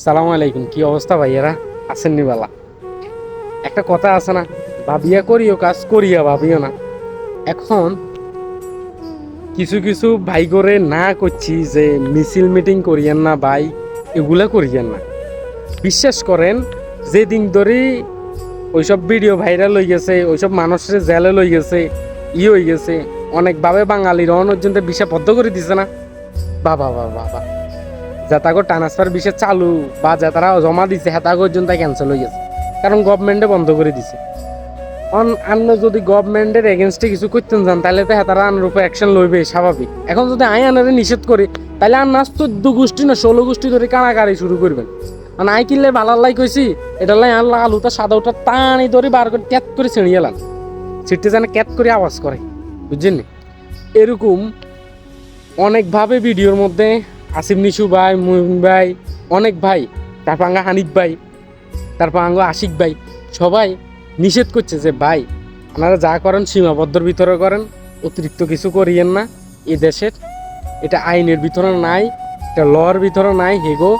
সালাম আলাইকুম, কি অবস্থা ভাইয়ারা? আছেন নি বালা? একটা কথা আছে না, ভাবিয়া করিও কাজ, করিয়া ভাবিও না। এখন কিছু কিছু ভাই করে না করছি যে মিছিল মিটিং করিয়েন না ভাই, এগুলা করিয়েন না। বিশ্বাস করেন, যেদিন ধরে ওইসব ভিডিও ভাইরাল হয়ে গেছে, ওইসব মানুষের জেলে লই গেছে, হয়ে গেছে, অনেকভাবে বাঙালির অনর্জনতে বিষয় বদ্ধ করে দিছে না। বাবা বাবা বাবা, যাতাগো ট্রান্সফার বিষয় চালু বা যাতারা জমা দিছে হেতাগো পর্যন্ত ক্যান্সেল হয়ে গেছে, কারণ গভর্নমেন্টে বন্ধ করে দিছে। অন্য যদি গভর্নমেন্টের এগেনস্টে কিছু করতেন যান, তাহলে তো হেতারা আনার উপর অ্যাকশন লইবে, স্বাভাবিক। এখন যদি আনারে নিষেধ করি, তাহলে আর নাচ 14 গোষ্ঠী না 16 গোষ্ঠী ধরে কাড়াকাড়ি শুরু করবেন। আর আই কিনলে ভালাল্লাই কইছি, এটা লাই আল্লাহ আলুটা সাদা ওটা টানি ধরে বার করে ক্যাত করে ছেড়ে এলাম, ছিটতে জানে ক্যাত করে আওয়াজ করে, বুঝছেন? এরকম অনেকভাবে ভিডিওর মধ্যে আসিফ নিশু ভাই, মুহিন ভাই, অনেক ভাই, তারপর আঙ্গা হানিফ ভাই, তারপর আঙ্গা আশিক ভাই, সবাই নিষেধ করছে যে ভাই আপনারা যা করেন সীমাবদ্ধর ভিতরে করেন, অতিরিক্ত কিছু করিয়েন না। এ দেশের এটা আইনের ভিতরে নাই, এটা লর ভিতরে নাই, হেগো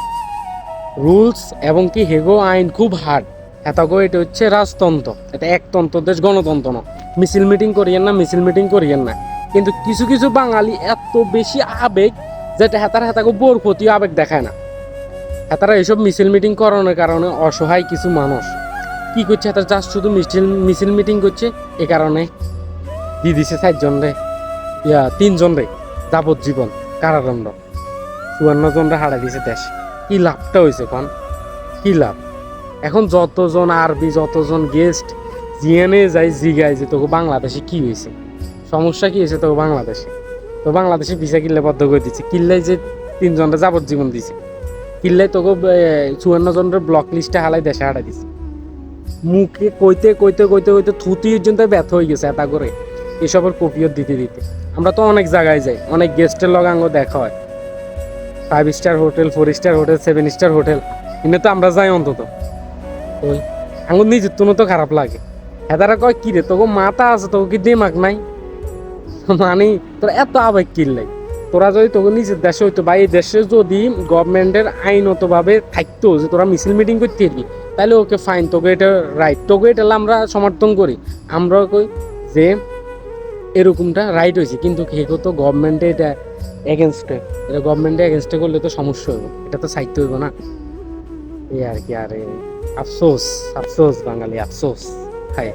রুলস এবং কি হেগো আইন খুব হার্ড। এতগো এটা হচ্ছে রাজতন্ত্র, এটা একতন্ত্র দেশ, গণতন্ত্র না। মিছিল মিটিং করিয়েন না, মিছিল মিটিং করিয়েন না। কিন্তু কিছু কিছু বাঙালি এত বেশি আবেগ, যেটা হেতাগো বোর ক্ষতি আবেগ দেখায় না। হেতারা এইসব মিছিল মিটিং করানোর কারণে অসহায় কিছু মানুষ কি করছে, হেতারা জাস্ট শুধু মিছিল মিটিং করছে, এ কারণে দিয়ে দিছে 4 জন রে, 3 জন রে যাবজ্জীবন কারাদণ্ড, 54 জন রে হারাই দিছে দেশ। কি লাভটা হয়েছে কন? কি লাভ? এখন যতজন আরবি, যতজন গেস্ট জিয়ানে যাই জিগায় যে তোকে বাংলাদেশে কি হয়েছে, সমস্যা কি হয়েছে তোকে বাংলাদেশে? তো বাংলাদেশে ভিসা কিল্লে বদ্ধ করে দিচ্ছে, কিল্লাই যে 3 জনরে যাবজ্জীবন দিছে, কিল্লাই তোকে 54 জনের ব্লক লিস্টে হালাই দেশে হারাই দিছে। মুখে কইতে কইতে কইতে কইতে থুতি পর্যন্ত ব্যর্থ হয়ে গেছে এটা করে এসবের কপিও দিতে দিতে। আমরা তো অনেক জায়গায় যাই, অনেক গেস্টের লগে আঙ্গ দেখা হয়, 5 star hotel, 4 star hotel, 7 star hotel, কিন্তু তো আমরা যাই অন্তত ওই আঙ্গুর নিজের তো খারাপ লাগে। হেদারা কয় কি রে তোকে মাথা আছে, তোকে কি দিমাগ নাই? মানে তোরা এত আবেগ কিনলাই, তোরা যদি তোকে নিজের দেশে হইতো বা এই দেশে যদি গভর্নমেন্টের আইনত ভাবে থাকতো যে তোরা মিছিল মিটিং করতে পারবি, তাহলে ওকে ফাইন, তোকে এটা রাইট, তোকে এটা আমরা সমর্থন করি। আমরা কই যে এরকমটা রাইট হয়েছে, কিন্তু কেউ তো গভর্নমেন্টে এটা এগেনস্টে, এটা গভর্নমেন্টে এগেনস্টে করলে তো সমস্যা হইব, এটা তো সাইতে হইব না। এই আর কি, আরে আফসোস, আফসোস বাঙালি, আফসোস। হ্যাঁ।